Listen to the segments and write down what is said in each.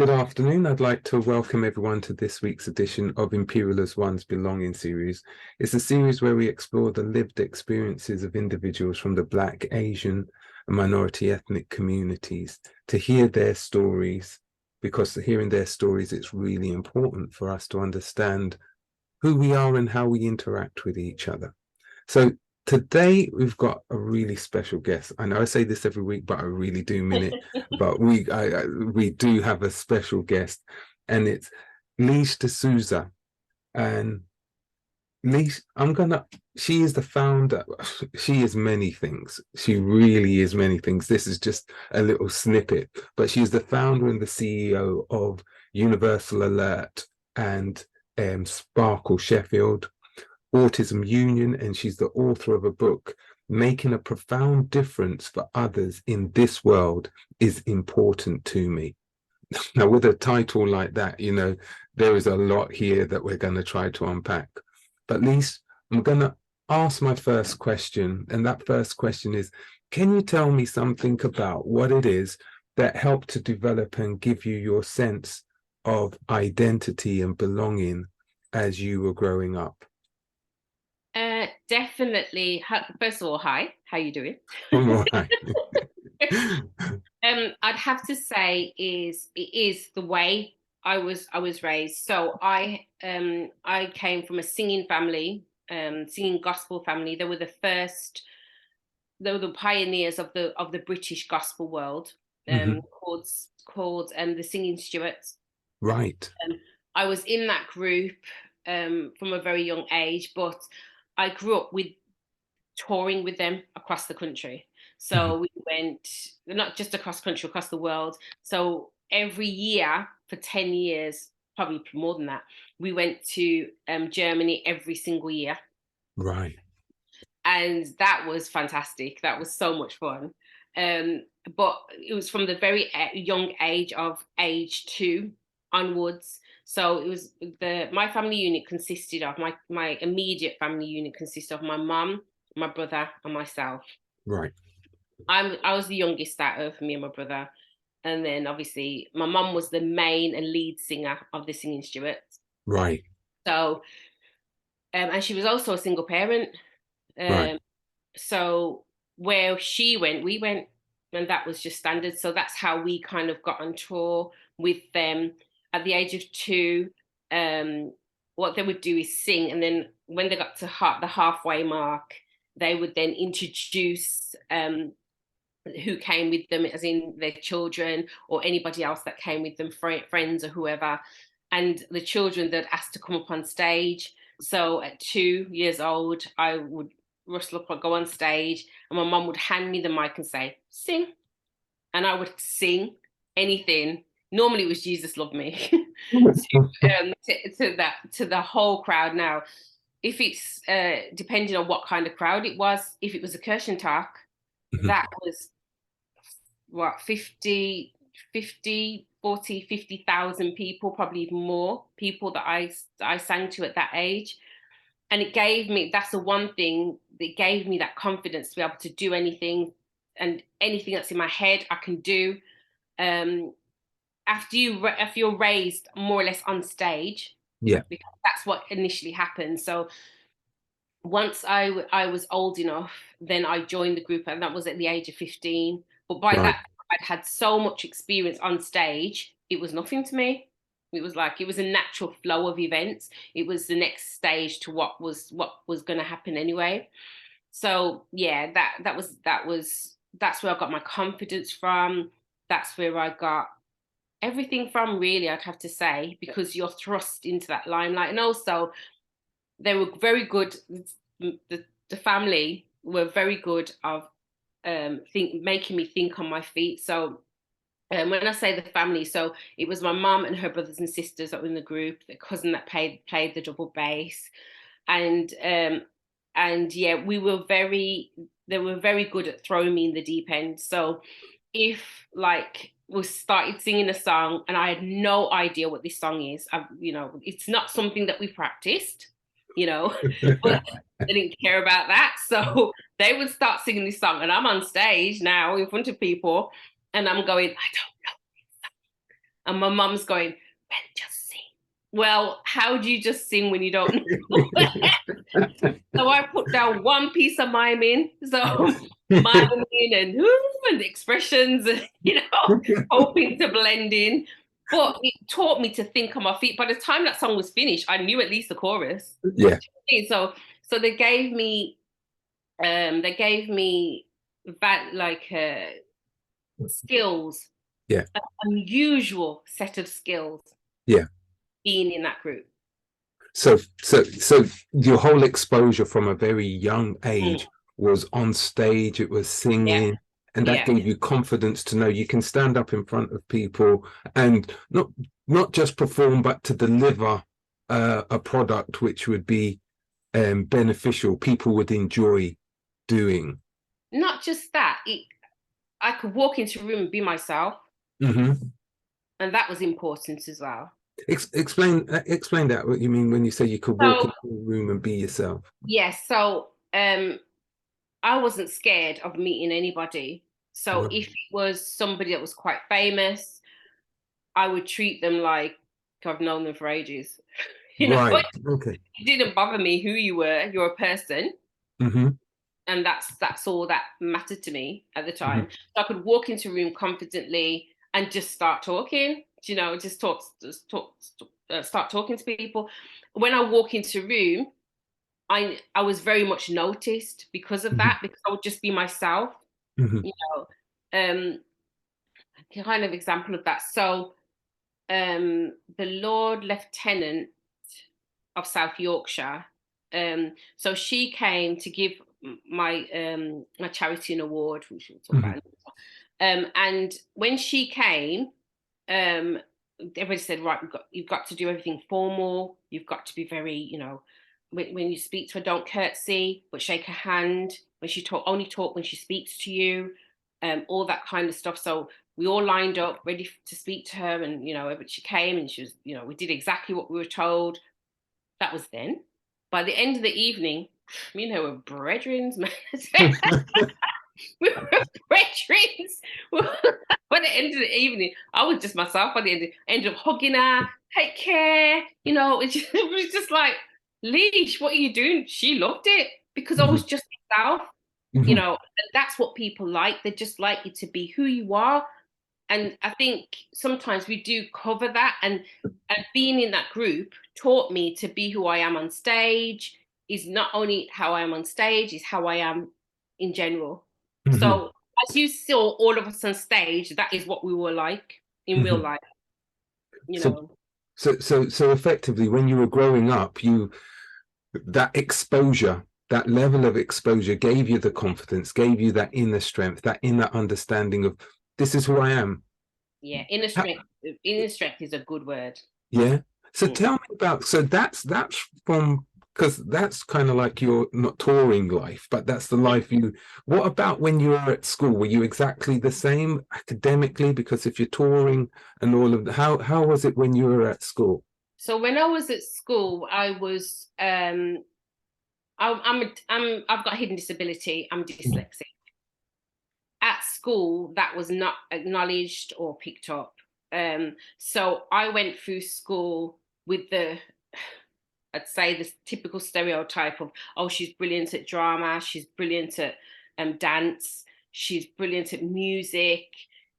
Good afternoon. I'd like to welcome everyone to this week's edition of Imperial as One's Belonging series. It's a series where we explore the lived experiences of individuals from the Black, Asian, and minority ethnic communities to hear their stories, because hearing their stories, it's really important for us to understand who we are and how we interact with each other. So today we've got a really special guest. I know I say this every week, but I really do mean it. But we do have a special guest, and it's Liesje Dusauzay. And Liesje, she is the founder. She is many things. She really is many things. This is just a little snippet, but she's the founder and the CEO of Universal Alert and Sparkle Sheffield, Autism Union, and she's the author of a book, Making a Profound Difference for Others in This World is Important to Me. Now, with a title like that, there is a lot here that we're going to try to unpack. But Liesje, I'm going to ask my first question, and that first question is, can you tell me something about what it is that helped to develop and give you your sense of identity and belonging as you were growing up? Definitely. First of all, hi. How you doing? All right. I'd have to say it is the way I was raised. So I came from a singing family, singing gospel family. They were the pioneers of the British gospel world, called the Singing Stewards. Right. I was in that group from a very young age, but I grew up with touring with them across the country. So we went not just across country, across the world. So every year for 10 years, probably more than that, we went to Germany every single year. Right. And that was fantastic. That was so much fun. But it was from the very young age 2 onwards. So it was my family unit consisted of my immediate family unit consisted of my mum, my brother, and myself. Right. I was the youngest out of me and my brother, and then obviously my mum was the main and lead singer of the Singing Stewards. Right. So and she was also a single parent. Right. Um, so where she went, we went, and that was just standard. So that's how we kind of got on tour with them at the age of 2. What they would do is sing, and then when they got to the halfway mark, they would then introduce who came with them, as in their children or anybody else that came with them, friends or whoever, and the children that asked to come up on stage. So at 2 years old, I would rustle up and go on stage, and my mum would hand me the mic and say, "Sing," and I would sing anything. Normally, it was "Jesus Love Me" to the whole crowd. Now, if it's depending on what kind of crowd it was, if it was a Kirchentag, that was what 50,000 people, probably even more people that I sang to at that age. And that's the one thing that gave me that confidence to be able to do anything, and anything that's in my head I can do. If you're raised more or less on stage, Yeah. because that's what initially happened. So once I was old enough, then I joined the group, and that was at the age of 15. But by Right. that, I'd had so much experience on stage, it was nothing to me. It was like it was a natural flow of events. It was the next stage to what was going to happen anyway. So yeah, that's where I got my confidence from. That's where I got everything from, really, I'd have to say, because you're thrust into that limelight. And also they were very good. The family were very good of making me think on my feet. So when I say the family, so it was my mum and her brothers and sisters that were in the group, the cousin that played the double bass, and yeah, they were very good at throwing me in the deep end. So if like we started singing a song and I had no idea what this song is, it's not something that we practiced, but they didn't care about that. So they would start singing this song, and I'm on stage now in front of people, and I'm going, I don't know. And my mum's going, "Well, just sing." Well, how do you just sing when you don't know? So I put down one piece of miming. So miming and expressions, hoping to blend in. But it taught me to think on my feet. By the time that song was finished, I knew at least the chorus. Yeah. So they gave me that like skills, Yeah. an unusual set of skills Yeah. being in that group. So your whole exposure from a very young age was on stage, it was Yeah, singing, and that yeah. gave you confidence to know you can stand up in front of people and not just perform, but to deliver a product which would be beneficial, people would enjoy doing. Not just that, I could walk into a room and be myself, Mm-hmm. and that was important as well. Explain that, what you mean when you say you could walk So into a room and be yourself. yes, so I wasn't scared of meeting anybody. So Right. if it was somebody that was quite famous, I would treat them like I've known them for ages. Right. It Okay. didn't bother me who you were. You're a person, Mm-hmm. and that's all that mattered to me at the Mm-hmm. time. So I could walk into a room confidently and just start talking. Start talking to people. When I walk into a room, I was very much noticed because of Mm-hmm. that, because I would just be myself. Mm-hmm. You know, kind of example of that. So the Lord Lieutenant of South Yorkshire. So she came to give my charity an award, which we'll talk Mm-hmm. about. And when she came, um, everybody said, right, you've got to do everything formal. You've got to be very, when you speak to her, don't curtsy, but shake her hand. When she only talk when she speaks to you, all that kind of stuff. So we all lined up, ready to speak to her, and she came and she was, we did exactly what we were told. That was then. By the end of the evening, me and her were brethren, man. We were brethren. By the end of the evening, I was just myself. By the ended up hugging her, take care. It was just like, Leash, what are you doing? She loved it because I was just myself. Mm-hmm. And that's what people like. They just like you to be who you are. And I think sometimes we do cover that, and being in that group taught me to be who I am on stage. Is not only how I am on stage, is how I am in general. Mm-hmm. So as you saw all of us on stage, that is what we were like in real Mm-hmm. life, you So know. so effectively, when you were growing up, that exposure, that level of exposure gave you the confidence, gave you that inner strength, that inner understanding of this is who I am. Yeah, How, inner strength is a good word. yeah. So Mm. tell me about, so that's from, because that's kind of like your not touring life, but that's the life you, what about when you were at school? Were you exactly the same academically? Because if you're touring and all of the, how was it when you were at school? So when I was at school, I was I've got a hidden disability. I'm dyslexic. At school, that was not acknowledged or picked up. So I went through school with I'd say, the typical stereotype of, oh, she's brilliant at drama, she's brilliant at dance, she's brilliant at music,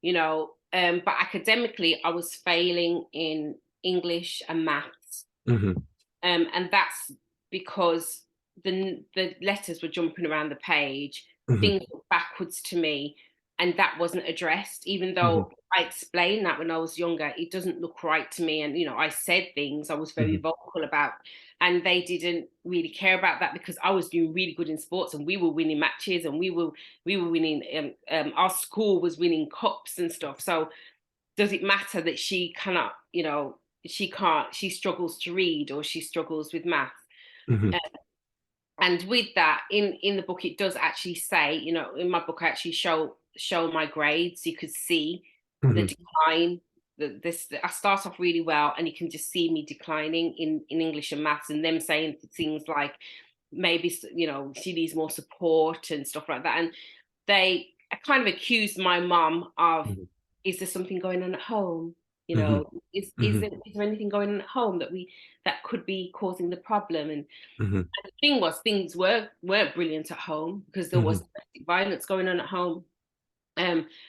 but academically, I was failing in English and maths. Mm-hmm. And that's because the letters were jumping around the page, Mm-hmm. things were backwards to me, and that wasn't addressed. Even Mm-hmm. though I explained that when I was younger, it doesn't look right to me. And I said things I was very Mm-hmm. vocal about, and they didn't really care about that because I was doing really good in sports, and we were winning matches, and we were winning. Our school was winning cups and stuff. So does it matter that she cannot, she struggles to read, or she struggles with math? Mm-hmm. Uh, and with that, in the book, it does actually say, in my book, I actually show my grades. You could see the Mm-hmm. decline. I start off really well, and you can just see me declining in English and maths, and them saying things like, maybe she needs more support and stuff like that. And they kind of accused my mum of, Mm-hmm. is there something going on at home? You Hmm. know, Hmm. is there anything going on at home that could be causing the problem? And Hmm. the thing was, things weren't brilliant at home because there was Hmm. domestic violence going on at home.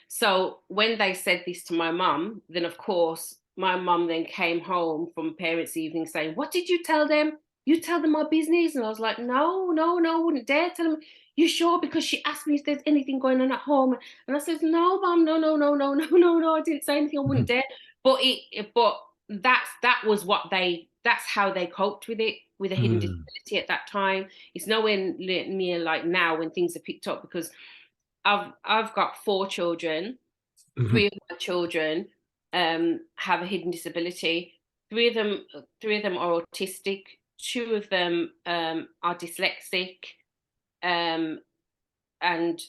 So when they said this to my mum, then of course my mum then came home from parents' evening saying, "What did you tell them? You tell them my business?" And I was like, "No, no, no, I wouldn't dare tell them." "You sure?" Because she asked me if there's anything going on at home, and I said, "No, mum, no, no, no, no, no, no, no. I didn't say anything. I wouldn't dare." But that was that's how they coped with it, with a hidden Hmm. disability at that time. It's nowhere near like now when things are picked up, because I've got 4 children. Hmm. 3 of my children have a hidden disability. Three of them are autistic. 2 of them are dyslexic, um, and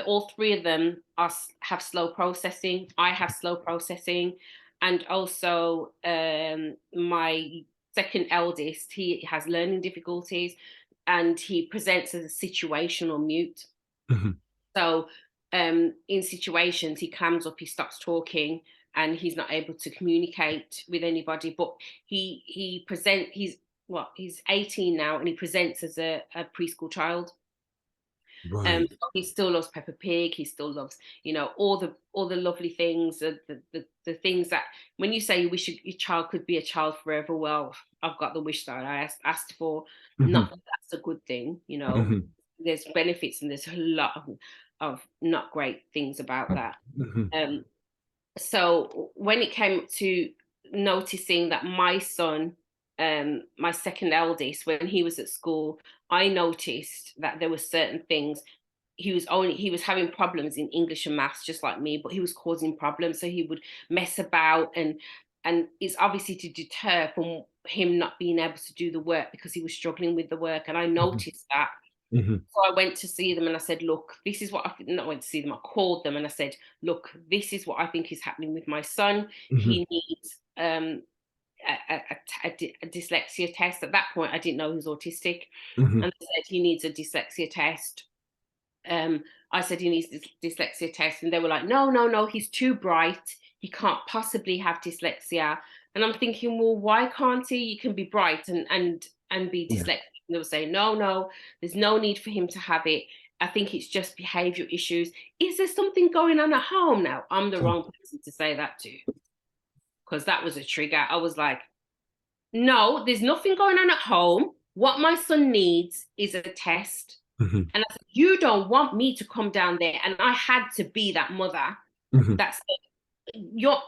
all three of them have slow processing. I have slow processing, and also my second eldest, he has learning difficulties, and he presents as a situational mute. Hmm. So in situations, he clams up, he stops talking, and he's not able to communicate with anybody. But he's 18 now, and he presents as a preschool child. Right. He still loves Peppa Pig. He still loves, all the lovely things, the things that when you say you wish your child could be a child forever. Well, I've got the wish that I asked for. Hmm. Not that that's a good thing. Hmm. There's benefits and there's a lot of not great things about that. Hmm. Um, so when it came to noticing that my son, my second eldest, when he was at school, I noticed that there were certain things. He was having problems in English and maths just like me, but he was causing problems. So he would mess about, and it's obviously to deter from him not being able to do the work because he was struggling with the work. And I Hmm. noticed that. Hmm. So I went to see them and I said, "Look, this is what not went to see them. I called them and I said, "Look, this is what I think is happening with my son. Hmm. He needs a dyslexia test." At that point, I didn't know he was autistic, Hmm. and they said he needs a dyslexia test. um, I said he needs this dyslexia test, and they were like, "No, no, no, he's too bright. He can't possibly have dyslexia." And I'm thinking, well, why can't he? You can be bright and be Yeah. dyslexic. And they were saying, "No, no, there's no need for him to have it. I think it's just behavioural issues." Is there something going on at home now? I'm the wrong person to say that to, because that was a trigger. I was like, "No, there's nothing going on at home. What my son needs is a test." Hmm. And I said, "You don't want me to come down there." And I had to be that mother Hmm. that said,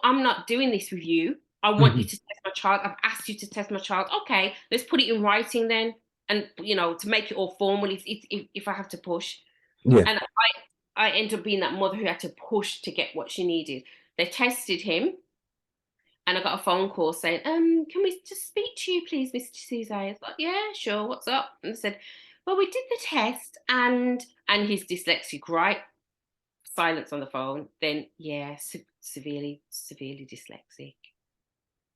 I'm not doing this with you. I want you Hmm. to test my child. I've asked you to test my child. Okay, let's put it in writing then. And, to make it all formal if I have to push. Yeah. And I ended up being that mother who had to push to get what she needed. They tested him, and I got a phone call saying, "Can we just speak to you, please, Mr. Dusauzay?" I was like, "Yeah, sure. What's up?" And they said, "Well, we did the test, and he's dyslexic, right?" Silence on the phone. Then, yeah, severely, severely dyslexic.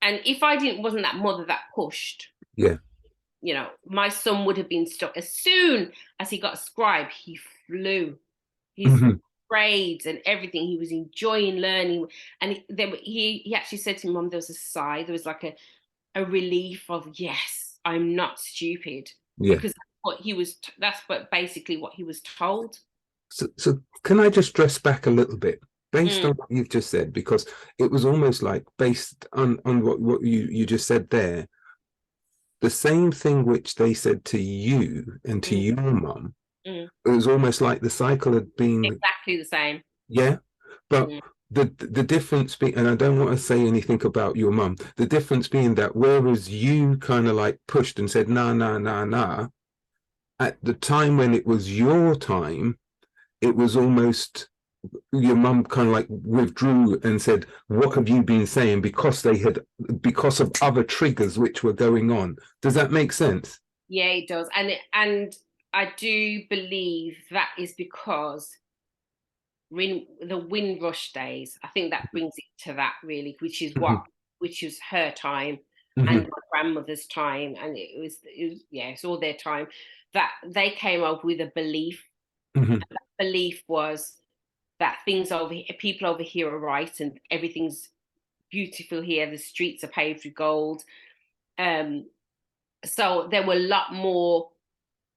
And if I wasn't that mother that pushed, Yeah. my son would have been stuck. As soon as he got a scribe, he flew. His Hmm. grades and everything. He was enjoying learning, and he actually said to me, "Mum," there was a sigh. There was like a relief of, yes, I'm not stupid, Yeah. because that's what basically what he was told. So can I just dress back a little bit based Mm, on what you've just said? Because it was almost like based on what you just said there, the same thing which they said to you and to mm, your mum, mm. it was almost like the cycle had been, Exactly the same. yeah. But Mm, the difference being, and I don't want to say anything about your mum, the difference being that whereas you kind of like pushed and said, nah, nah, nah, nah, at the time when it was your time, it was almost your mum kind of like withdrew and said, "What have you been saying?" Because of other triggers which were going on. Does that make sense? yeah, it does, and I do believe that is because the Windrush days, I think that brings it to that really, Mhm. which was her time and Mhm. my grandmother's time, and yeah, it's all their time, that they came up with a belief. Mhm. And that belief was that people over here are right and everything's beautiful here. The streets are paved with gold. So there were a lot more,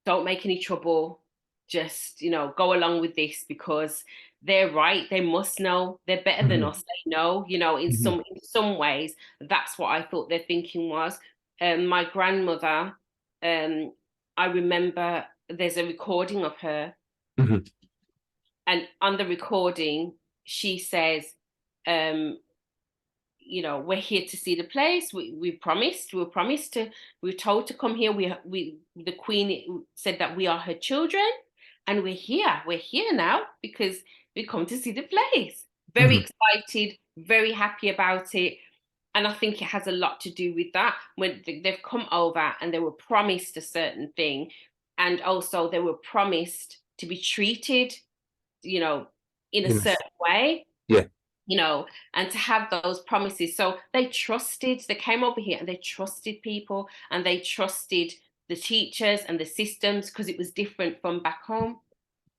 don't make any trouble, just, go along with this because they're right. They must know. They're better than us. They know, in some ways. That's what I thought their thinking was. My grandmother, I remember there's a recording of her, and on the recording, she says, we're here to see the place. We promised. We were told to come here. The Queen said that we are her children, and we're here. We're here now because we come to see the place. Very excited, very happy about it. And I think it has a lot to do with that. When they've come over and they were promised a certain thing, and also they were promised to be treated, in a certain way. Yeah. And to have those promises. So they came over here and they trusted people, and they trusted the teachers and the systems because it was different from back home.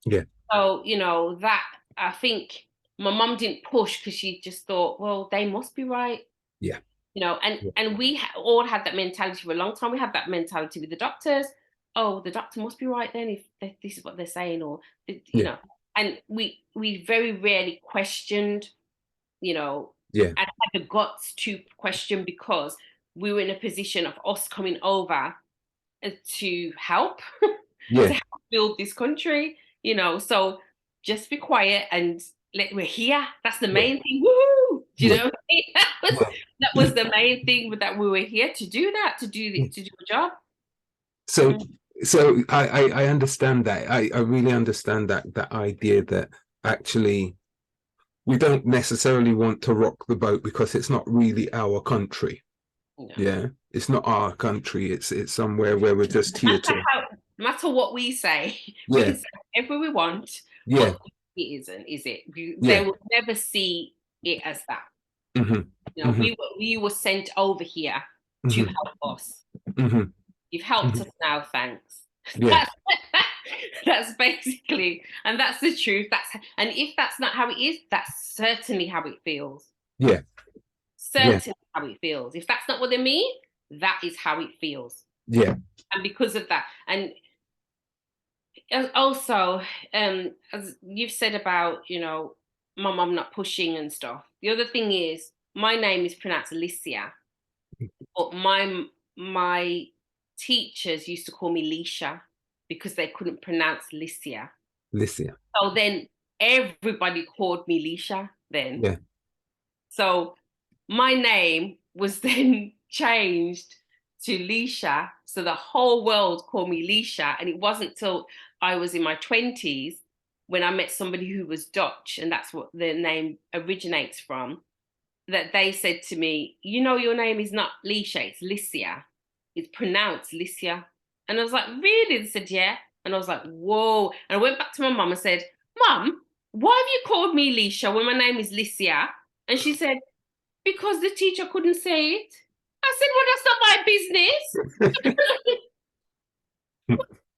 Yeah. So, that, I think my mum didn't push because she just thought, well, they must be right. Yeah. And we all had that mentality for a long time. We had that mentality with the doctors. Oh, the doctor must be right then if this is what they're saying, or, and we very rarely questioned, and had the guts to question, because we were in a position of us coming over to help, to help build this country, so just be quiet and we're here. That's the main thing. Woo! Do you know what I mean? That was the main thing, that we were here to do that, to do a job. So I understand that. I really understand that idea that actually we don't necessarily want to rock the boat because it's not really our country. No. Yeah, it's not our country. It's somewhere where we're just here to. No matter what we say, we can say whatever we want. Yeah, but it isn't, is it? They will never see it as that. We were sent over here to help us. You've helped us now, thanks. Yeah. That's basically, and that's the truth. And if that's not how it is, that's certainly how it feels. Yeah. Certainly how it feels. If that's not what they mean, that is how it feels. Yeah. And because of that, and also, as you've said about, my mum not pushing and stuff. The other thing is, my name is pronounced Liesje, but my teachers used to call me Liesje because they couldn't pronounce Liesje. Liesje. So then everybody called me Liesje then. Yeah. So my name was then changed to Liesje. So the whole world called me Liesje. And it wasn't till I was in my 20s when I met somebody who was Dutch, and that's what the name originates from, that they said to me, your name is not Liesje, it's Liesje. It's pronounced Liesje. And I was like, really? They said, yeah. And I was like, whoa. And I went back to my mum and said, Mum, why have you called me Liesje when my name is Liesje? And she said, because the teacher couldn't say it. I said, well, that's not my business.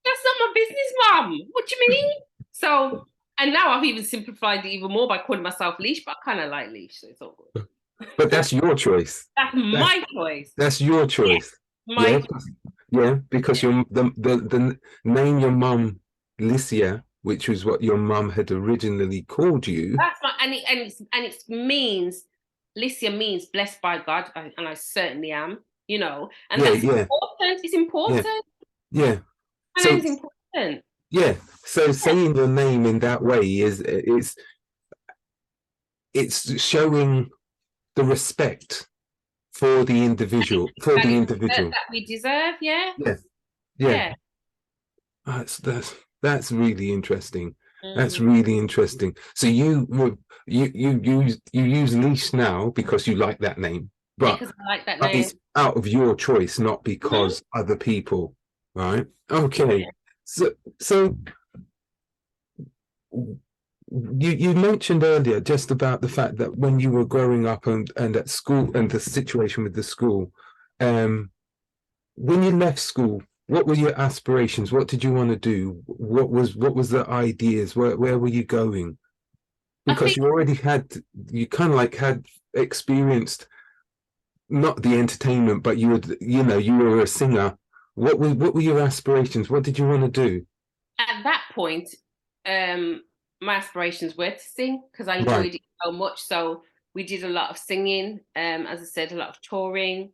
That's not my business, Mum. What do you mean? So, and now I've even simplified it even more by calling myself Liesje, but I kind of like Liesje, so it's all good. But that's your choice. That's my choice. That's your choice. Yeah, yeah, because the name your mum, Liesje, which was what your mum had originally called you. That's and it means, Liesje means blessed by God, and I certainly am, and that's important. It's important. Yeah. My name's important. Yeah. So saying your name in that way it's showing the respect for the individual, that we deserve. Yeah. That's really interesting. That's really interesting. So you use Liesje now because you like that name, but because I like that name. It's out of your choice, not because other people, right? Okay. So you mentioned earlier just about the fact that when you were growing up and at school and the situation with the school, when you left school, what were your aspirations? What did you want to do? What was the ideas? Where were you going? Because you kind of like had experienced not the entertainment, but you were a singer. What were your aspirations? What did you want to do? At that point, my aspirations were to sing because I Right. enjoyed it so much. So we did a lot of singing, as I said, a lot of touring.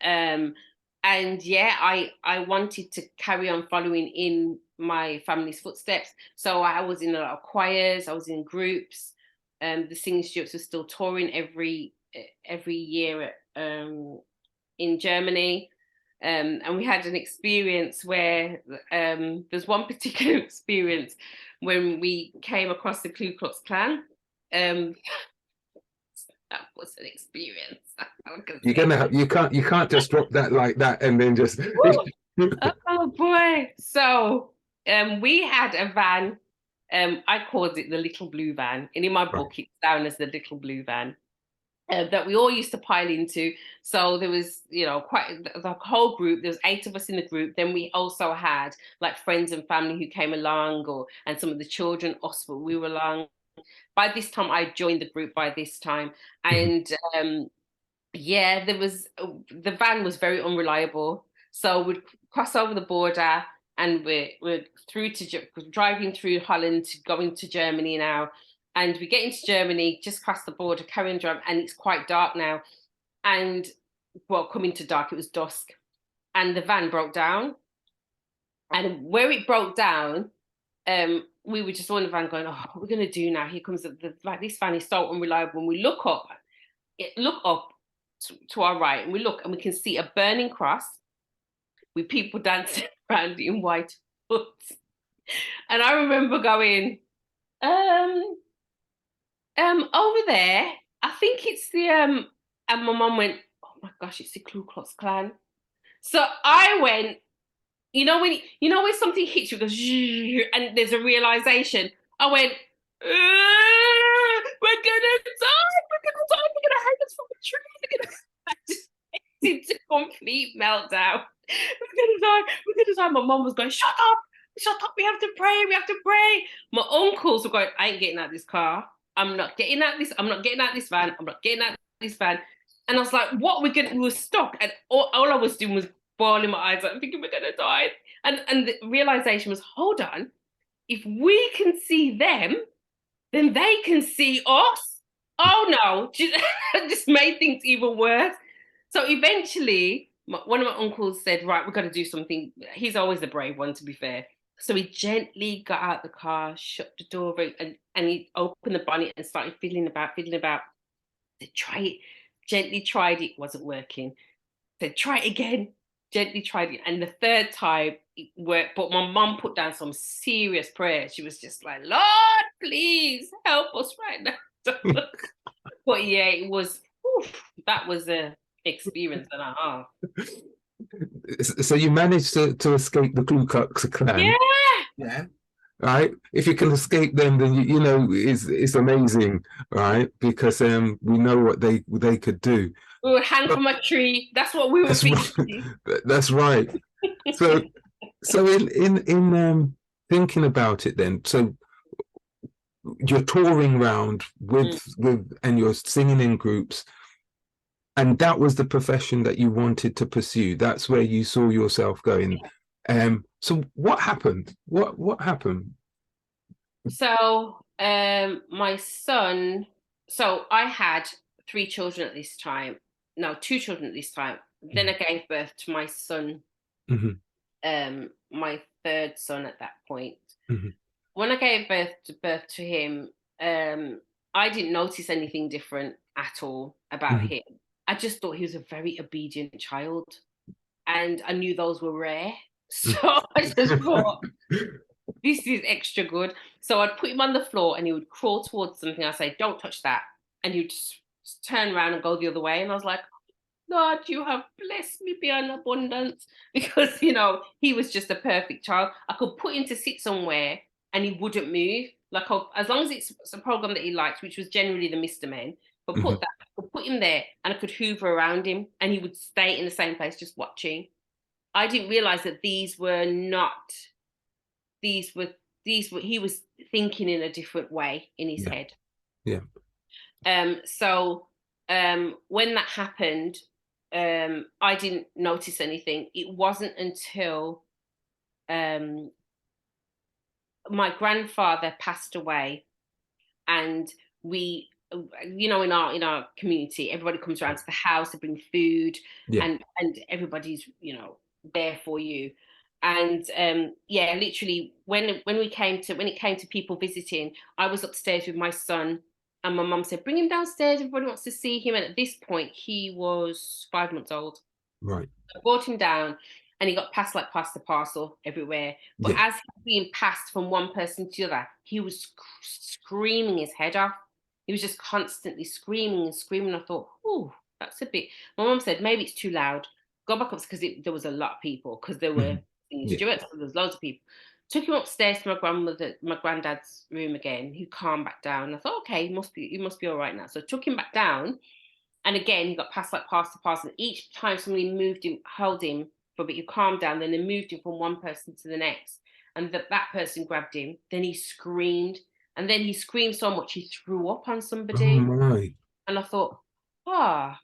Um, and yeah, I wanted to carry on following in my family's footsteps. So I was in a lot of choirs, I was in groups. The singing students were still touring every year in Germany. And we had an experience where there's one particular experience when we came across the Ku Klux Klan. Um, that was an experience. I can You're say. gonna have, you can't just drop that like that and then just Oh boy. So we had a van. I called it the little blue van. And in my right. book, it's down as the little blue van. That we all used to pile into. So there was, quite the whole group. There was 8 of us in the group. Then we also had like friends and family who came along, and some of the children. Us, but we were along. By this time, I joined the group. By this time, Mhm. and yeah, there was the van was very unreliable. So we'd cross over the border, and we're through to driving through Holland to going to Germany now. And we get into Germany, just cross the border, carry on driving, and it's quite dark now. And well, coming to dark, it was dusk, and the van broke down. And where it broke down, we were just on the van going, "Oh, what are we gonna do now? Here comes like this van is so unreliable." When we look up to our right, and we look and we can see a burning cross with people dancing around in white hoods. And I remember going, um, over there, I think it's the and my mum went, "Oh my gosh, it's the Ku Klux Klan." So I went, when something hits you, goes, and there's a realization. I went, we're gonna die, we're gonna hang us from a tree, I just into complete meltdown. We're gonna die, we're gonna die. My mum was going, shut up, we have to pray, we have to pray. My uncles were going, I ain't getting out of this car. I'm not getting out this van, I'm not getting out of this van. And I was like, we were stuck. And all I was doing was bawling my eyes out, thinking we're gonna die. And the realization was, hold on, if we can see them, then they can see us. Oh no, just made things even worse. So eventually, one of my uncles said, right, we've got to do something. He's always the brave one, to be fair. So he gently got out the car, shut the door, and he opened the bonnet and started fiddling about. Said, try it. Gently tried it, wasn't working. Said, try it again. Gently tried it. And the third time it worked. But my mum put down some serious prayer. She was just like, Lord, please help us right now. But yeah, that was a experience and a half. So you managed to escape the Ku Klux Klan. Yeah. Yeah. Right. If you can escape them, then it's amazing, right? Because we know what they could do. We would hang from a tree. That's what we were That's right. thinking. That's right. So in thinking about it, then, so you're touring around with and you're singing in groups, and that was the profession that you wanted to pursue. That's where you saw yourself going. So what happened? What happened? So my son, so I had 3 children at this time. No, 2 children at this time. Then I gave birth to my son, Mm-hmm. my third son at that point. Mm-hmm. When I gave birth to him, I didn't notice anything different at all about Mm-hmm. him. I just thought he was a very obedient child, and I knew those were rare. So I just thought, this is extra good. So I'd put him on the floor and he would crawl towards something. I'd say, don't touch that. And he'd just turn around and go the other way. And I was like, Lord, you have blessed me beyond abundance. Because, he was just a perfect child. I could put him to sit somewhere and he wouldn't move. Like, as long as it's a program that he liked, which was generally the Mr. Men, but Mm-hmm. I could put him there and I could hoover around him and he would stay in the same place just watching. I didn't realize that these were he was thinking in a different way in his Yeah. head. Yeah. So when that happened, I didn't notice anything. It wasn't until um, my grandfather passed away, and we, in our community, everybody comes around to the house to bring food, Yeah. and everybody's there for you. And yeah, literally, when it came to people visiting, I was upstairs with my son, and my mum said, bring him downstairs, everybody wants to see him. And at this point he was 5 months old. Right. I brought him down, and he got passed like pasta parcel everywhere. But Yeah. as he was being passed from one person to the other, he was screaming his head off. He was just constantly screaming and screaming. I thought, oh, that's a bit. My mum said, maybe it's too loud. Go back up, because there was a lot of people, because there were Mhm. singing Yeah. Stuart, so there was loads of people. Took him upstairs to my granddad's room again. He calmed back down. I thought, okay, he must be all right now. So I took him back down, and again, he got passed like pass to pass. And each time somebody moved him, held him for a bit, he calmed down, then they moved him from one person to the next. And that person grabbed him. Then he screamed. And then he screamed so much he threw up on Oh somebody. my. And I thought, ah,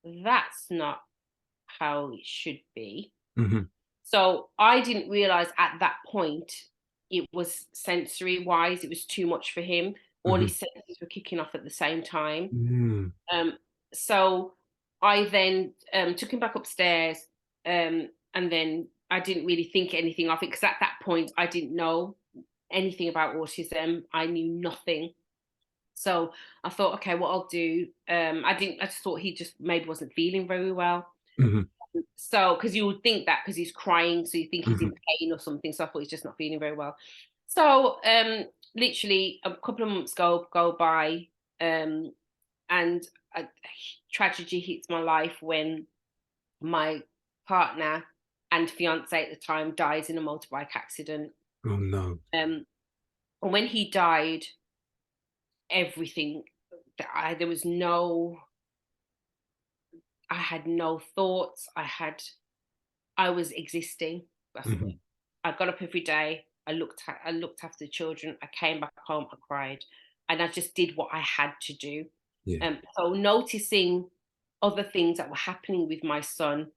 that's not how it should be. Hmm. So I didn't realize at that point it was sensory wise, it was too much for him. All Hmm. his senses were kicking off at the same time. Mm. Um, so I then took him back upstairs, and then I didn't really think anything of it, because at that point I didn't know anything about autism. I knew nothing. So I thought, okay, what I'll do, I just thought he just maybe wasn't feeling very well. Hmm. So, because you would think that because he's crying, so you think he's Hmm. in pain or something. So I thought he's just not feeling very well. So literally a couple of months go by, um, and a tragedy hits my life when my partner and fiance at the time dies in a motorbike accident. Oh no. And when he died, everything there was no, I had no thoughts. I was existing. That's the word. Hmm. I got up every day. I looked after the children. I came back home. I cried, and I just did what I had to do. Yeah. So noticing other things that were happening with my son,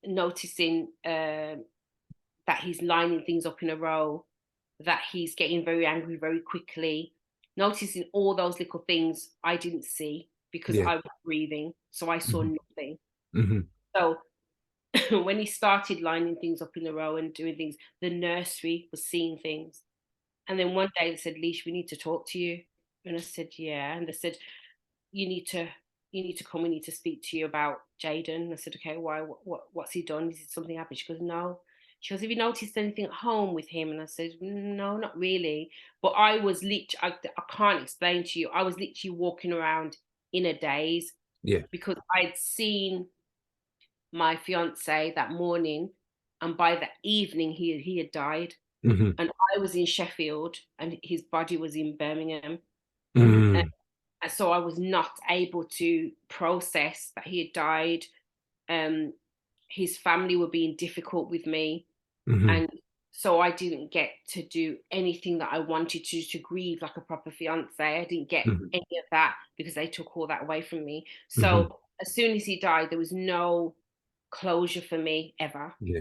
noticing that he's lining things up in a row, that he's getting very angry very quickly, noticing all those little things I didn't see because Yeah. I was breathing, so I saw Hmm. nothing. Hmm. So when he started lining things up in a row and doing things, the nursery was seeing things. And then one day they said, Leash, we need to talk to you. And I said, yeah. And they said, you need to come, we need to speak to you about Jaden. I said, okay, why? What's he done? Is it something happened? She goes, no. She goes, have you noticed anything at home with him? And I said, no, not really. But I was literally, I can't explain to you, I was literally walking around in a daze, Yeah. because I'd seen my fiance that morning, and by the evening he had died. Hmm. And I was in Sheffield, and his body was in Birmingham. Mm. And so I was not able to process that he had died. Um, his family were being difficult with me, Hmm. and so I didn't get to do anything that I wanted to grieve like a proper fiance. I didn't get Hmm. any of that because they took all that away from me. Hmm. So as soon as he died, there was no closure for me ever. Yeah.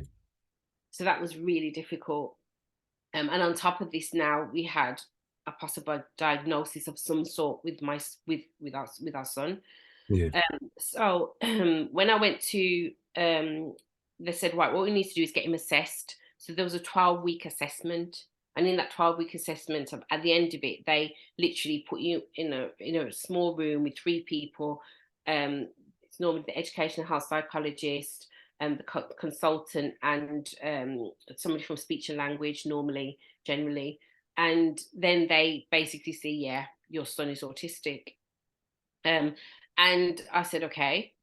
So that was really difficult. And on top of this, now we had a possible diagnosis of some sort with with our son. Yeah. So when I went to, they said, right, what we need to do is get him assessed. So there was a 12-week assessment. And in that 12-week assessment, at the end of it, they literally put you in a small room with three people. It's normally the educational health psychologist, the consultant, and somebody from speech and language, normally, generally. And then they basically say, yeah, your son is autistic. Um, and I said, okay.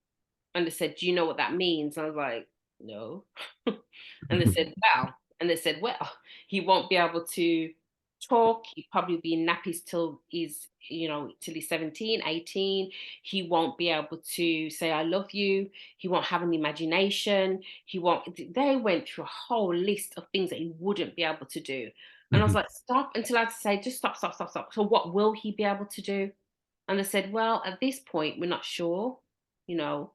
And they said, do you know what that means? And I was like, no. And they said, well, he won't be able to talk. He'd probably be in nappies till he's 17, 18. He won't be able to say, I love you. He won't have an imagination. They went through a whole list of things that he wouldn't be able to do. And I was Hmm. like, stop, until I had to say, just stop, stop, stop, stop. So what will he be able to do? And they said, well, at this point, we're not sure, you know.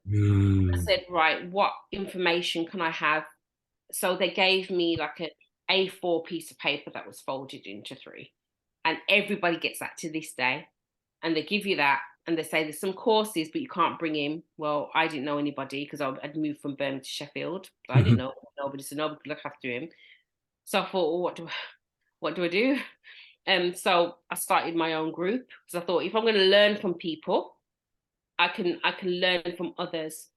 I Mm. said, right, what information can I have? So they gave me like a A4 piece of paper that was folded into three. And everybody gets that to this day. And they give you that and they say there's some courses, but you can't bring him. Well, I didn't know anybody because I'd moved from Birmingham to Sheffield. So I didn't Mhm. know nobody, so nobody could look after him. So I thought, well, what do I do? So I started my own group because I thought if I'm going to learn from people, I can learn from others.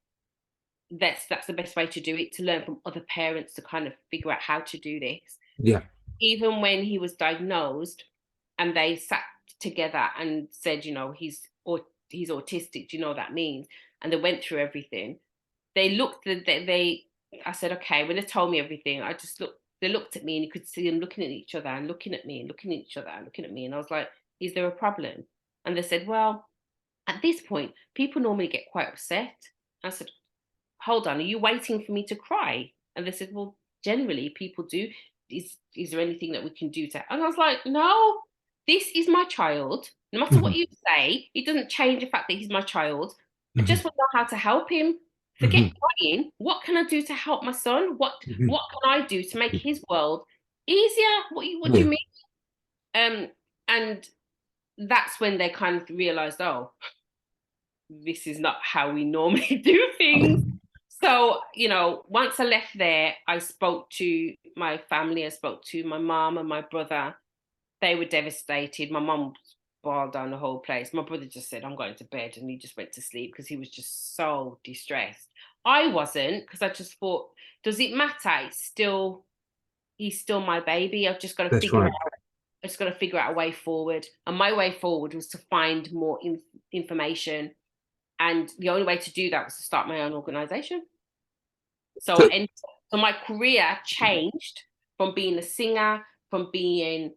That's the best way to do it, to learn from other parents to kind of figure out how to do this. Yeah. Even when he was diagnosed and they sat together and said, he's autistic, do you know what that means? And they went through everything. They looked they I said, okay, when they told me everything, they looked at me and you could see them looking at each other and looking at me and looking at each other and looking at me. And I was like, is there a problem? And they said, well, at this point, people normally get quite upset. I said, hold on, are you waiting for me to cry? And they said, well, generally people do. Is there anything that we can do to? And I was like, no, this is my child. No matter what Mhm. you say, it doesn't change the fact that he's my child. I just Mhm. want to know how to help him. Forget Mhm. crying. What can I do to help my son? What Mhm. what can I do to make his world easier? What do Yeah. you mean? And that's when they kind of realized, oh, this is not how we normally do things. So, once I left there, I spoke to my family. I spoke to my mom and my brother. They were devastated. My mom boiled down the whole place. My brother just said, I'm going to bed. And he just went to sleep because he was just so distressed. I wasn't, because I just thought, does it matter? He's still my baby. I've just got to That's figure right. out. I just got to figure out a way forward. And my way forward was to find more information, and the only way to do that was to start my own organization. So So, so my career changed from being a singer, from being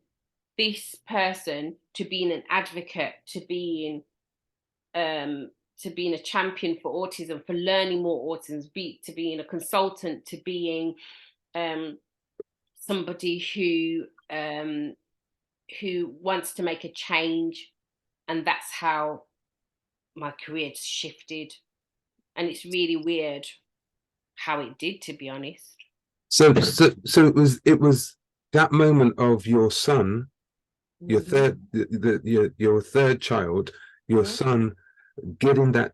this person, to being an advocate, to being a champion for autism, for learning more autism, to being a consultant, to being um, somebody who wants to make a change. And that's how my career shifted. And it's really weird how it did, to be honest. so it was that moment of your son, your Mhm, third, your third child, your mhm, son getting that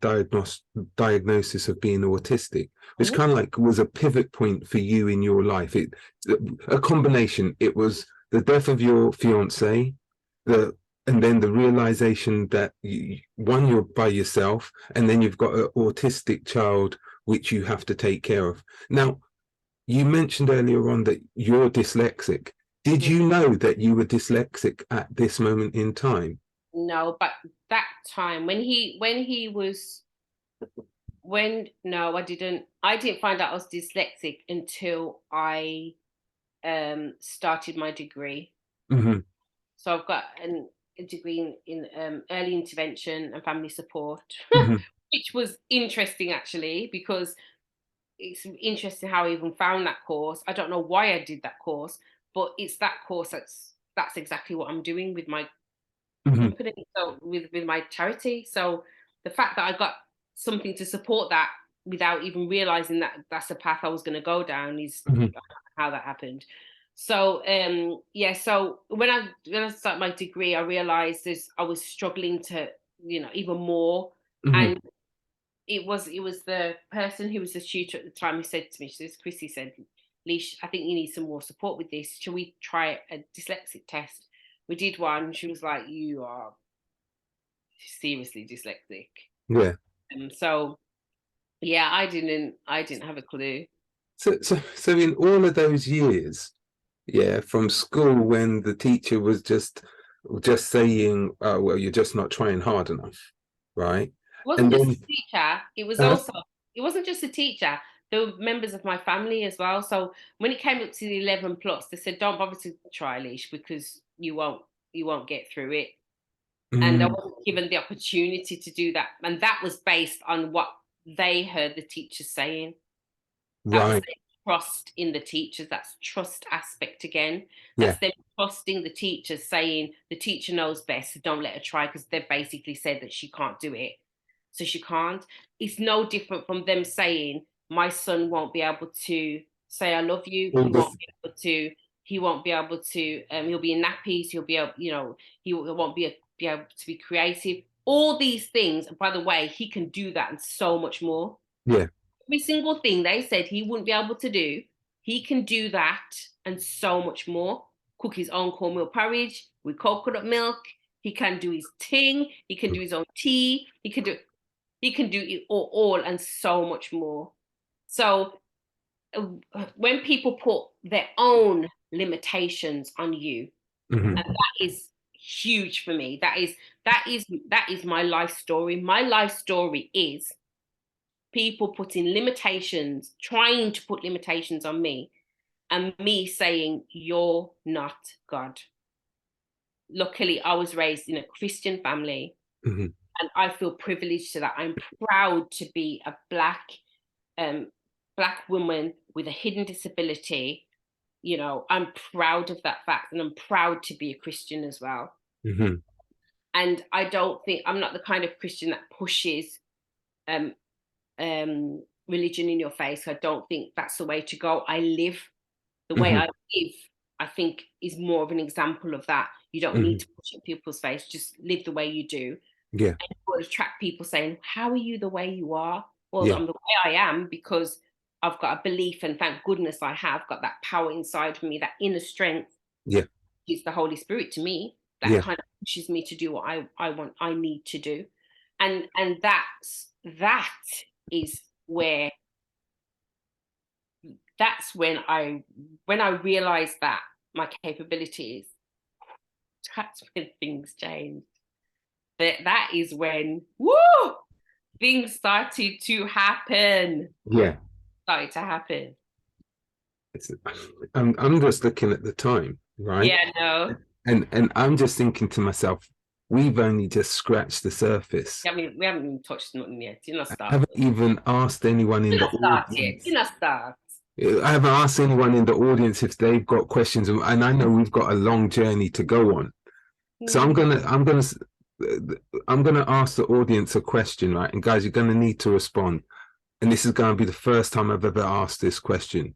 diagnosis of being autistic, which mhm. kind of like was a pivot point for you in your life. A combination. It was the death of your fiance, the and then the realization that one, you're by yourself, and then you've got an autistic child which you have to take care of. Now, you mentioned earlier on that you're dyslexic. Did Mm. you know that you were dyslexic at this moment in time? No, but that time when he was when no, I didn't find out I was dyslexic until I started my degree. Hmm. So I've got a degree in early intervention and family support, Hmm. which was interesting actually, because it's interesting how I even found that course. I don't know why I did that course, but it's that course that's exactly what I'm doing with my Hmm. company, so with my charity. So the fact that I got something to support that without even realizing that that's the path I was going to go down is Hmm. how that happened. So yeah, so when I started my degree, I realized I was struggling to, even more. Hmm. And it was the person who was the tutor at the time who said to me, she says, Chrissy said, Leash, I think you need some more support with this. Shall we try a dyslexic test? We did one. She was like, you are seriously dyslexic. Yeah. So yeah, I didn't have a clue. So in all of those years, yeah, from school when the teacher was just saying, oh, well, you're just not trying hard enough, right? It wasn't And just then, the teacher, uh, it wasn't just the teacher. There were members of my family as well. So when it came up to the 11 plus, they said, don't bother to try, Leash, because you won't get through it. And I mm, wasn't given the opportunity to do that. And that was based on what they heard the teachers saying. That was right. it. trust in the teachers. That's trust aspect again. Yeah. That's them trusting the teachers, saying the teacher knows best, so don't let her try, because they've basically said that she can't do it. So she can't. It's no different from them saying, my son won't be able to say I love you. He won't be able to, he'll be in nappies, he'll be able, he won't be able to be creative. All these things, and by the way, he can do that and so much more. Yeah. Every single thing they said he wouldn't be able to do, he can do that and so much more. Cook his own cornmeal porridge with coconut milk. He can do his ting. He can do his own tea. He can do it all and so much more. So when people put their own limitations on you, and that is huge for me. That is my life story. My life story is people putting limitations, trying to put limitations on me, and me saying, you're not God. Luckily, I was raised in a Christian family, and I feel privileged to that. I'm proud to be a Black woman with a hidden disability. I'm proud of that fact, and I'm proud to be a Christian as well. And I don't think, I'm not the kind of Christian that pushes religion in your face. I don't think that's the way to go. I live the way I live, I think, is more of an example of that. You don't need to push it in people's face, just live the way you do. Yeah. And it will attract people saying, how are you the way you are? Well, Yeah. I'm the way I am because I've got a belief, and thank goodness I have got that power inside of me, that inner strength. Yeah. It's the Holy Spirit to me that kind of pushes me to do what I want, I need to do. And that is where, that's when I realized that my capabilities, that's when things changed. That is when, things started to happen. Yeah. Started to happen. I'm just looking at the time, right? Yeah, no. And I'm just thinking to myself, we've only just scratched the surface. I mean, we haven't even touched nothing yet. You're not started. I haven't even asked anyone in the audience. You're not started. I haven't asked anyone in the audience if they've got questions, and I know we've got a long journey to go on. So I'm gonna ask the audience a question, right? And guys, you're gonna need to respond. And this is going to be the first time I've ever asked this question.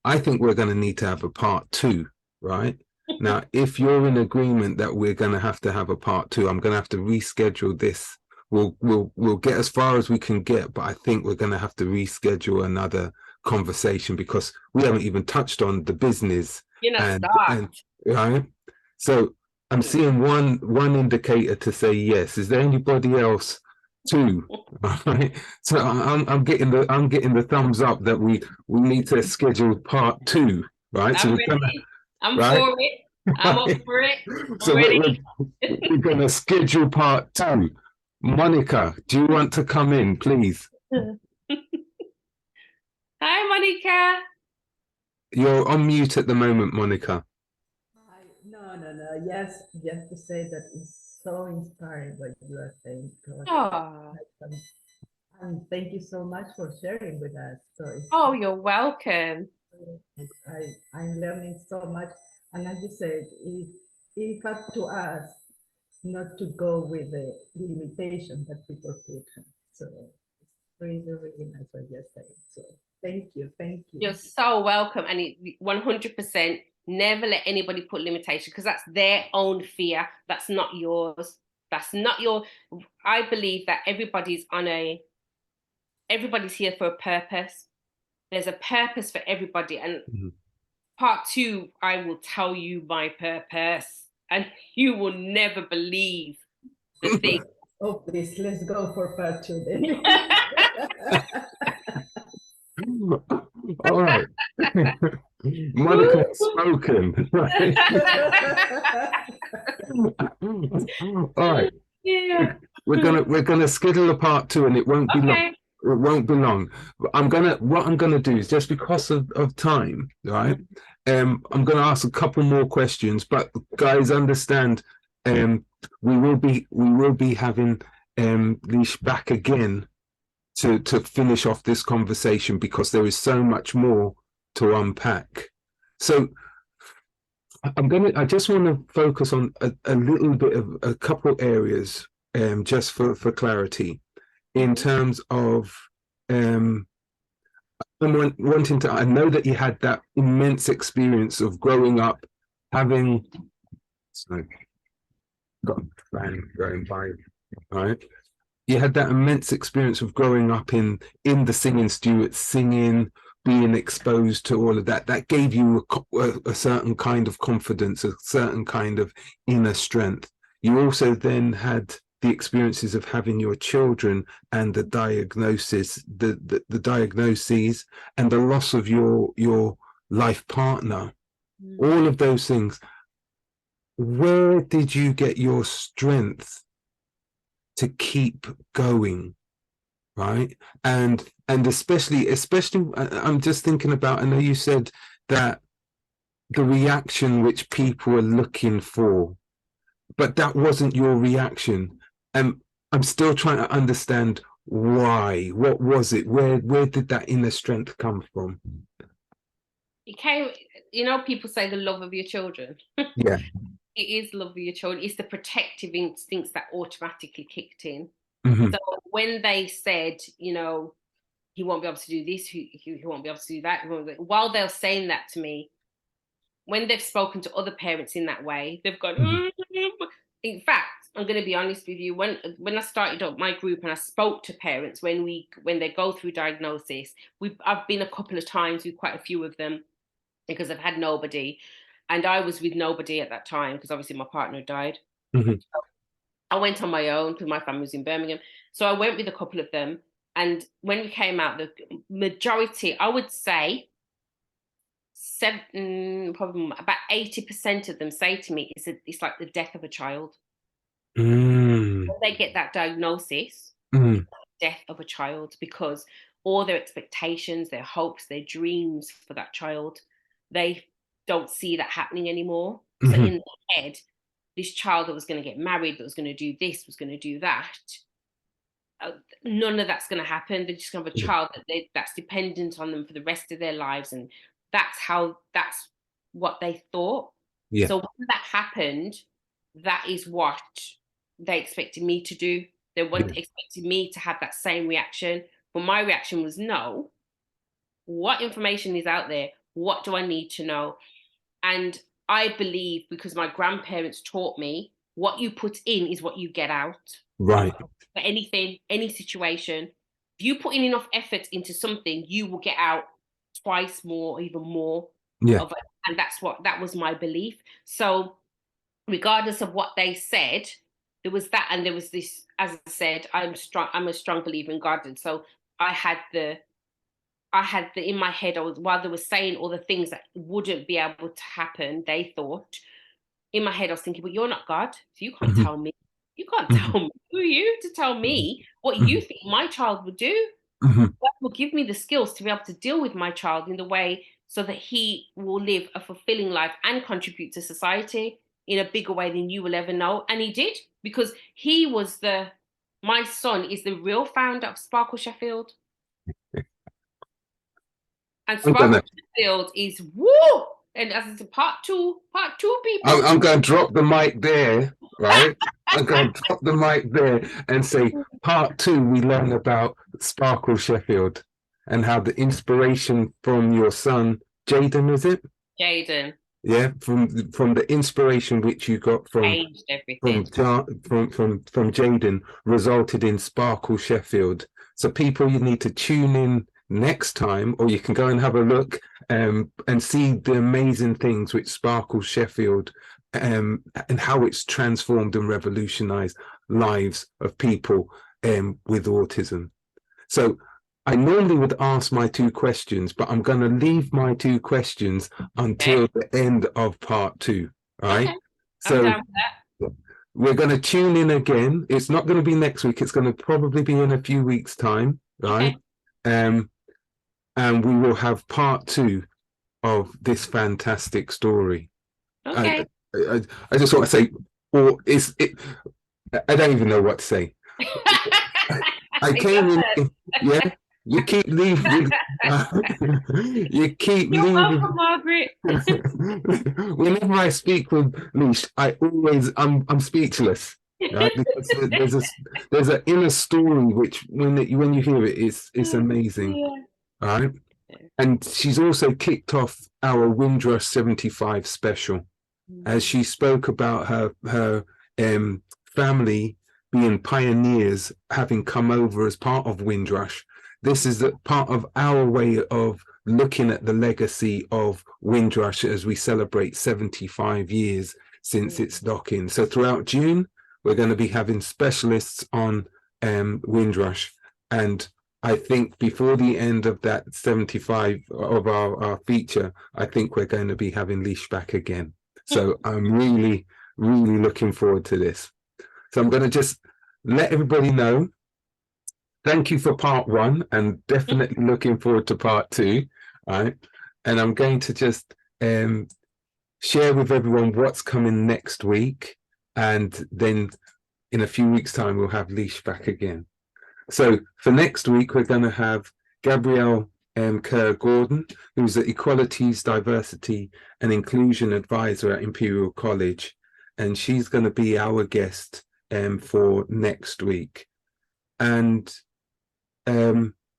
I think we're going to need to have a part 2, right? Now, if you're in agreement that we're going to have a part 2, I'm going to have to reschedule this. We'll get as far as we can get, but I think we're going to have to reschedule another conversation because we haven't even touched on the business. And right. So I'm seeing one indicator to say yes. Is there anybody else? 2? Right. So I'm getting the thumbs up that we need to schedule part 2. Right. I'm ready. I'm for it. I'm up for it. So we're going to schedule part 2. Monica, do you want to come in, please? Hi, Monica. You're on mute at the moment, Monica. No. Yes, just to say that it's so inspiring what you are saying. And thank you so much for sharing with us. So you're welcome. I'm learning so much. And as you said, it's up to us not to go with the limitation that people put. So it's really, really nice what you're saying. So thank you. You're so welcome. And 100%, never let anybody put limitation, because that's their own fear. That's not yours. That's not your. I believe that everybody's here for a purpose. There's a purpose for everybody. And part 2, I will tell you my purpose, and you will never believe the thing. Oh, please, let's go for part 2 then. All right. Monica has spoken. All right. Yeah. We're gonna schedule a part 2, and it won't be long. It won't be long. What I'm gonna do is, just because of time, right? I'm gonna ask a couple more questions, but guys, understand, we will be having Liesje back again to finish off this conversation, because there is so much more to unpack. So I just want to focus on a little bit of a couple areas, just for clarity, in terms of wanting to. I know that you had that immense experience of growing up, having. Sorry, got a fan going by, right? You had that immense experience of growing up in the singing Stuarts, singing, being exposed to all of that. That gave you a certain kind of confidence, a certain kind of inner strength. You also then had the experiences of having your children and the diagnosis, the diagnoses, and the loss of your life partner. All of those things. Where did you get your strength to keep going, right? And especially I'm just thinking about, I know you said that the reaction which people are looking for, but that wasn't your reaction. And I'm still trying to understand why. What was it? Where did that inner strength come from? It came, people say the love of your children. Yeah. It is love of your children. It's the protective instincts that automatically kicked in. Mm-hmm. So when they said, he won't be able to do this, he won't be able to do that, while they're saying that to me, when they've spoken to other parents in that way, they've gone, In fact, I'm going to be honest with you, when I started up my group and I spoke to parents when they go through diagnosis, I've been a couple of times with quite a few of them because I've had nobody. And I was with nobody at that time because obviously my partner died. Mm-hmm. I went on my own because my family was in Birmingham. So I went with a couple of them. And when we came out, the majority, I would say, probably about 80% of them say to me, it's like the death of a child. When they get that diagnosis, death of a child, because all their expectations, their hopes, their dreams for that child, they don't see that happening anymore. So in their head, this child that was going to get married, that was going to do this, was going to do that, none of that's going to happen. They're just going to have a child that's dependent on them for the rest of their lives, and that's what they thought. Yeah. So when that happened, that is what they expected me to do. They expected me to have that same reaction. But my reaction was, no. What information is out there? What do I need to know? And I believe, because my grandparents taught me, what you put in is what you get out. Right. For anything, any situation, if you put in enough effort into something, you will get out twice more, even more. Yeah. Of it. And that was my belief. So regardless of what they said, there was that, and there was this, as I said, I'm a strong believer in God. So I had the in my head, while they were saying all the things that wouldn't be able to happen, they thought, in my head I was thinking, well, you're not God, so you can't tell me. You can't tell me. Who are you to tell me what you think my child would do? God will give me the skills to be able to deal with my child in the way so that he will live a fulfilling life and contribute to society in a bigger way than you will ever know. And he did, because my son is the real founder of Sparkle Sheffield. And Sparkle Sheffield is woo! And as it's a part two people. I'm going to drop the mic there, right? I'm going to drop the mic there and say, part 2, we learn about Sparkle Sheffield and how the inspiration from your son, Jaden, is it? Jaden. Yeah, from the inspiration which you got from Jaden resulted in Sparkle Sheffield. So people, you need to tune in next time, or you can go and have a look and see the amazing things which Sparkle Sheffield and how it's transformed and revolutionized lives of people with autism. So I normally would ask my 2 questions, but I'm going to leave my 2 questions until the end of part 2. Right? Okay. So we're going to tune in again. It's not going to be next week. It's going to probably be in a few weeks' time. Right? Okay. And we will have part 2 of this fantastic story. Okay. I just want to say, I don't even know what to say. I came in, yeah. You keep leaving. You keep You're leaving. welcome, Margaret. Whenever I speak with Liesje, I'm speechless. Right? Because there's an inner story which when you hear it, it's amazing. Yeah. Right? And she's also kicked off our Windrush 75 special as she spoke about her family being pioneers, having come over as part of Windrush. This is a part of our way of looking at the legacy of Windrush as we celebrate 75 years since its docking. So throughout June, we're going to be having specialists on Windrush. And I think before the end of that 75 of our feature, I think we're going to be having Liesje back again. So I'm really, really looking forward to this. So I'm going to just let everybody know. Thank you for part 1 and definitely looking forward to part 2. Right. And I'm going to just share with everyone what's coming next week. And then in a few weeks' time, we'll have Liesje back again. So for next week, we're going to have Gabrielle Kerr-Gordon, who's the Equalities, Diversity and Inclusion Advisor at Imperial College. And she's going to be our guest for next week. And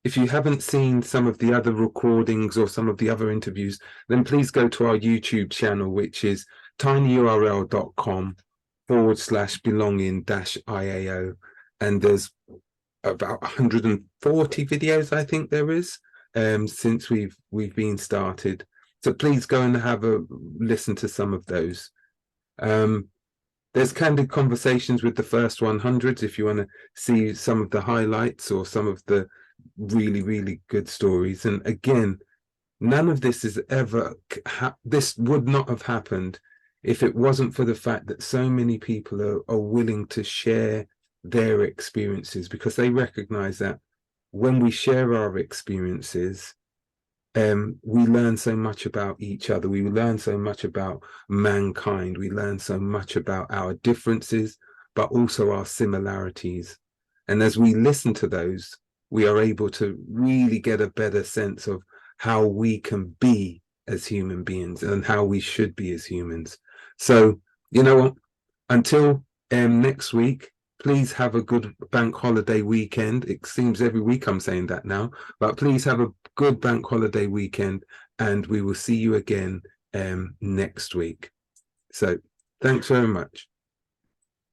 if you haven't seen some of the other recordings or some of the other interviews, then please go to our YouTube channel, which is tinyurl.com/belonging-IAO. And there's about 140 videos, I think there is, since we've been started. So please go and have a listen to some of those. There's candid conversations with the first 100s if you want to see some of the highlights or some of the really, really good stories. And again, none of this is ever, this would not have happened if it wasn't for the fact that so many people are willing to share their experiences, because they recognize that when we share our experiences, we learn so much about each other. We learn so much about mankind. We learn so much about our differences, but also our similarities. And as we listen to those, we are able to really get a better sense of how we can be as human beings and how we should be as humans. So, you know what? Until next week, please have a good bank holiday weekend. It seems every week I'm saying that now, but please have a good bank holiday weekend, and we will see you again next week. So thanks very much.